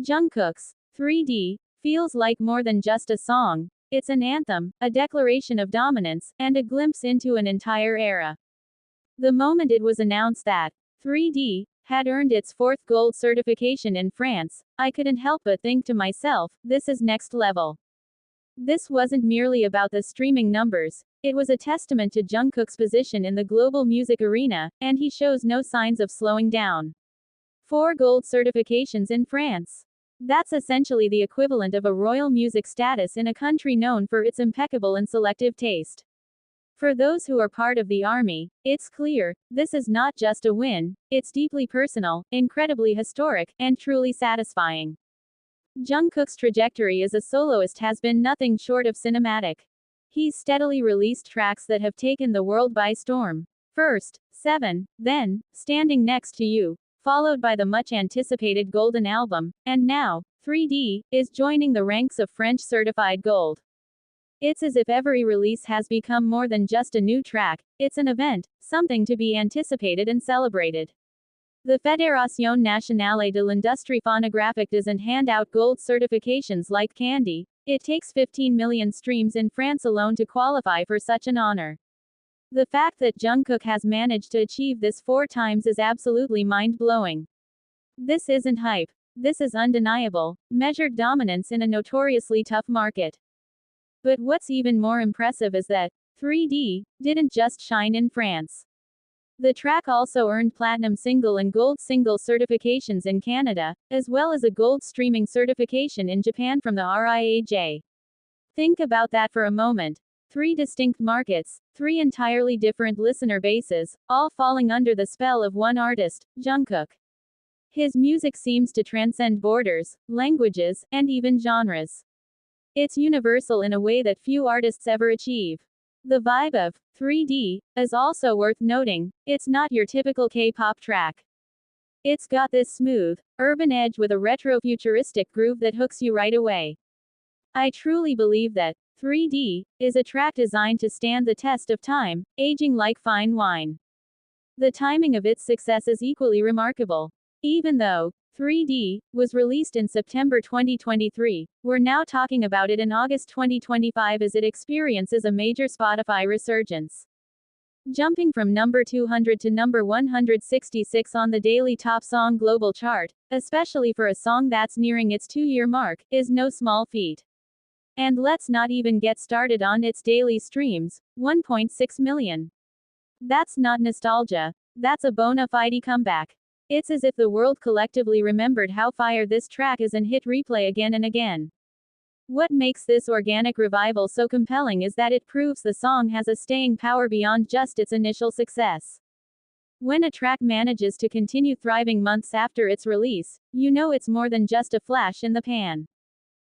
Jungkook's 3D feels like more than just a song. It's an anthem, a declaration of dominance, and a glimpse into an entire era. The moment it was announced that 3D had earned its fourth gold certification in France, I couldn't help but think to myself, this is next level. This wasn't merely about the streaming numbers, it was a testament to Jungkook's position in the global music arena, and he shows no signs of slowing down. 4 gold certifications in France. That's essentially the equivalent of a royal music status in a country known for its impeccable and selective taste. For those who are part of the army, it's clear, this is not just a win, it's deeply personal, incredibly historic, and truly satisfying. Jungkook's trajectory as a soloist has been nothing short of cinematic. He's steadily released tracks that have taken the world by storm. First, 7, then, Standing Next to You, followed by the much-anticipated Golden Album, and now, 3D, is joining the ranks of French certified gold. It's as if every release has become more than just a new track, it's an event, something to be anticipated and celebrated. The Fédération Nationale de l'Industrie Phonographique doesn't hand out gold certifications like candy, it takes 15 million streams in France alone to qualify for such an honor. The fact that Jungkook has managed to achieve this 4 times is absolutely mind-blowing. This isn't hype. This is undeniable, measured dominance in a notoriously tough market. But what's even more impressive is that 3D didn't just shine in France. The track also earned platinum single and gold single certifications in Canada, as well as a gold streaming certification in Japan from the RIAJ. Think about that for a moment. 3 distinct markets, 3 entirely different listener bases, all falling under the spell of one artist, Jungkook. His music seems to transcend borders, languages, and even genres. It's universal in a way that few artists ever achieve. The vibe of 3D is also worth noting, it's not your typical K-pop track. It's got this smooth, urban edge with a retro-futuristic groove that hooks you right away. I truly believe that 3D is a track designed to stand the test of time, aging like fine wine. The timing of its success is equally remarkable. Even though 3D was released in September 2023, we're now talking about it in August 2025 as it experiences a major Spotify resurgence. Jumping from number 200 to number 166 on the daily top song global chart, especially for a song that's nearing its 2-year mark, is no small feat. And let's not even get started on its daily streams, 1.6 million. That's not nostalgia. That's a bona fide comeback. It's as if the world collectively remembered how fire this track is and hit replay again and again. What makes this organic revival so compelling is that it proves the song has a staying power beyond just its initial success. When a track manages to continue thriving months after its release, you know it's more than just a flash in the pan.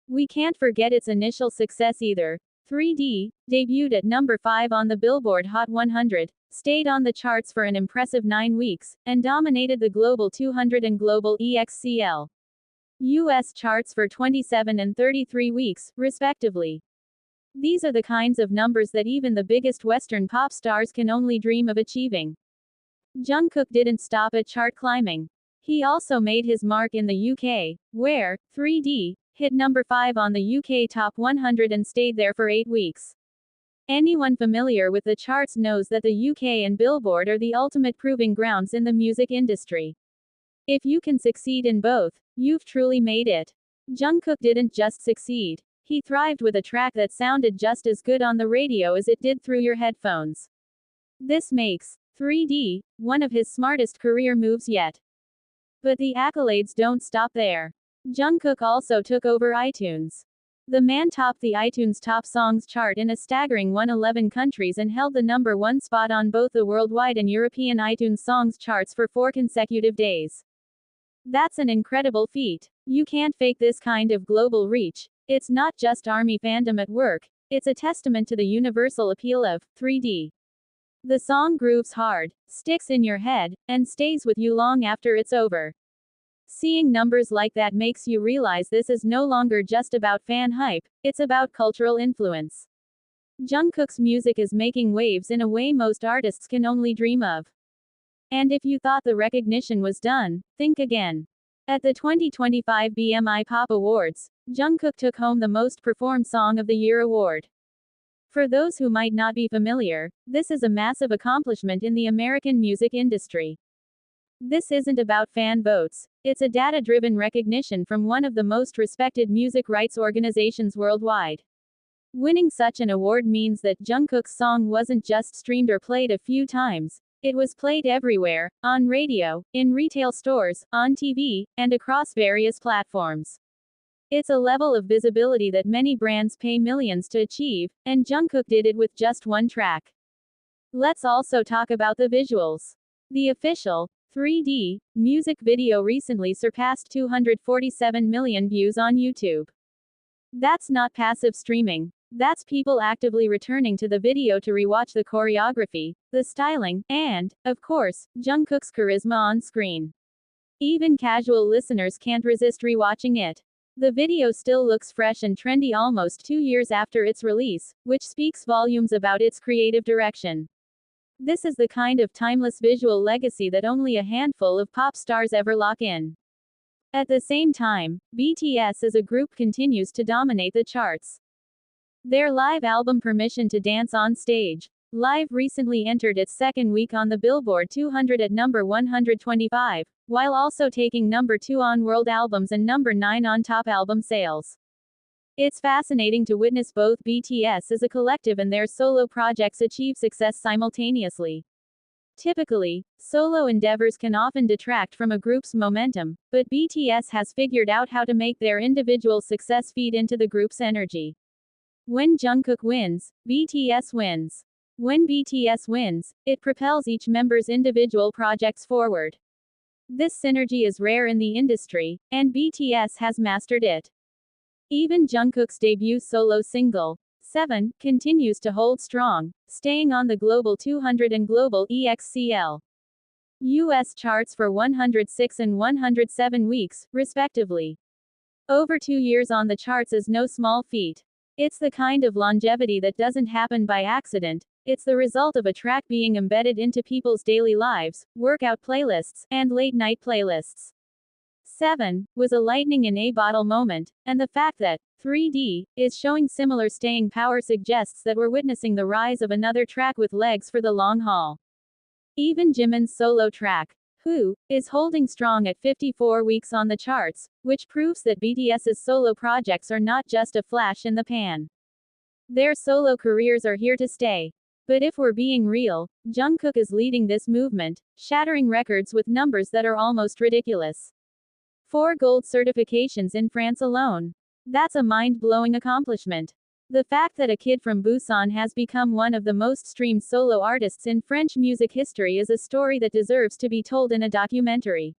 We can't forget its initial success either. 3D debuted at number 5 on the Billboard Hot 100, stayed on the charts for an impressive 9 weeks, and dominated the Global 200 and Global EXCL US charts for 27 and 33 weeks, respectively. These are the kinds of numbers that even the biggest Western pop stars can only dream of achieving. Jungkook didn't stop at chart climbing. He also made his mark in the UK, where 3D hit number 5 on the UK Top 100 and stayed there for 8 weeks. Anyone familiar with the charts knows that the UK and Billboard are the ultimate proving grounds in the music industry. If you can succeed in both, you've truly made it. Jungkook didn't just succeed. He thrived with a track that sounded just as good on the radio as it did through your headphones. This makes 3D one of his smartest career moves yet. But the accolades don't stop there. Jungkook also took over iTunes. The man topped the iTunes Top Songs chart in a staggering 111 countries and held the number 1 spot on both the worldwide and European iTunes Songs charts for 4 consecutive days. That's an incredible feat. You can't fake this kind of global reach. It's not just ARMY fandom at work, it's a testament to the universal appeal of 3D. The song grooves hard, sticks in your head, and stays with you long after it's over. Seeing numbers like that makes you realize this is no longer just about fan hype, it's about cultural influence. Jungkook's music is making waves in a way most artists can only dream of. And if you thought the recognition was done, think again. At the 2025 BMI Pop Awards, Jungkook took home the Most Performed Song of the Year award. For those who might not be familiar, this is a massive accomplishment in the American music industry. This isn't about fan votes, it's a data-driven recognition from one of the most respected music rights organizations worldwide. Winning such an award means that Jungkook's song wasn't just streamed or played a few times, it was played everywhere, on radio, in retail stores, on TV, and across various platforms. It's a level of visibility that many brands pay millions to achieve, and Jungkook did it with just one track. Let's also talk about the visuals. The official 3D music video recently surpassed 247 million views on YouTube. That's not passive streaming. That's people actively returning to the video to rewatch the choreography, the styling, and, of course, Jungkook's charisma on screen. Even casual listeners can't resist rewatching it. The video still looks fresh and trendy almost 2 years after its release, which speaks volumes about its creative direction. This is the kind of timeless visual legacy that only a handful of pop stars ever lock in. At the same time, BTS as a group continues to dominate the charts. Their live album Permission to Dance on Stage Live recently entered its second week on the Billboard 200 at number 125, while also taking number 2 on World Albums and number 9 on Top Album Sales. It's fascinating to witness both BTS as a collective and their solo projects achieve success simultaneously. Typically, solo endeavors can often detract from a group's momentum, but BTS has figured out how to make their individual success feed into the group's energy. When Jungkook wins, BTS wins. When BTS wins, it propels each member's individual projects forward. This synergy is rare in the industry, and BTS has mastered it. Even Jungkook's debut solo single, 7, continues to hold strong, staying on the Global 200 and Global EXCL US charts for 106 and 107 weeks, respectively. Over 2 years on the charts is no small feat. It's the kind of longevity that doesn't happen by accident, it's the result of a track being embedded into people's daily lives, workout playlists, and late-night playlists. 7 was a lightning in a bottle moment, and the fact that 3D is showing similar staying power suggests that we're witnessing the rise of another track with legs for the long haul. Even Jimin's solo track, Who, is holding strong at 54 weeks on the charts, which proves that BTS's solo projects are not just a flash in the pan. Their solo careers are here to stay. But if we're being real, Jungkook is leading this movement, shattering records with numbers that are almost ridiculous. 4 gold certifications in France alone. That's a mind-blowing accomplishment. The fact that a kid from Busan has become one of the most streamed solo artists in French music history is a story that deserves to be told in a documentary.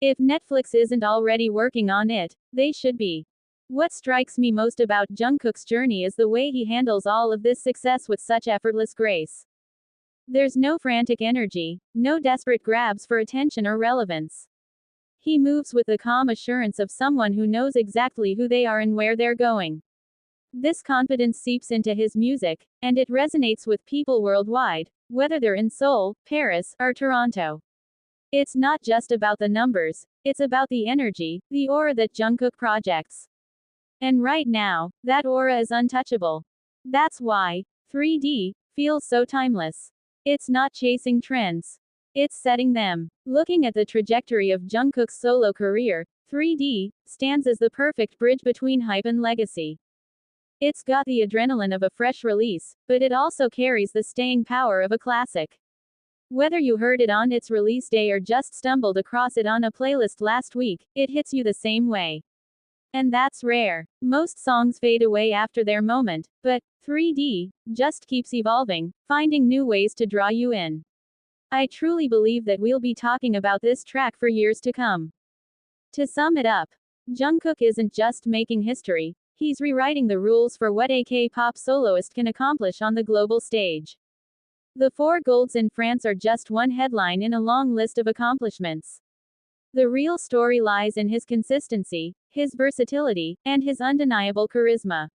If Netflix isn't already working on it, they should be. What strikes me most about Jungkook's journey is the way he handles all of this success with such effortless grace. There's no frantic energy, no desperate grabs for attention or relevance. He moves with the calm assurance of someone who knows exactly who they are and where they're going. This confidence seeps into his music, and it resonates with people worldwide, whether they're in Seoul, Paris, or Toronto. It's not just about the numbers, it's about the energy, the aura that Jungkook projects. And right now, that aura is untouchable. That's why 3D feels so timeless. It's not chasing trends. It's setting them. Looking at the trajectory of Jungkook's solo career, 3D stands as the perfect bridge between hype and legacy. It's got the adrenaline of a fresh release, but it also carries the staying power of a classic. Whether you heard it on its release day or just stumbled across it on a playlist last week, it hits you the same way. And that's rare. Most songs fade away after their moment, but 3D just keeps evolving, finding new ways to draw you in. I truly believe that we'll be talking about this track for years to come. To sum it up, Jungkook isn't just making history, he's rewriting the rules for what a K-pop soloist can accomplish on the global stage. The 4 golds in France are just one headline in a long list of accomplishments. The real story lies in his consistency, his versatility, and his undeniable charisma.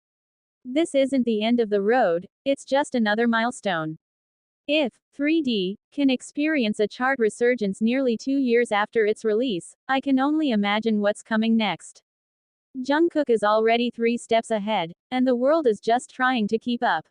This isn't the end of the road, it's just another milestone. If 3D can experience a chart resurgence nearly 2 years after its release, I can only imagine what's coming next. Jungkook is already 3 steps ahead, and the world is just trying to keep up.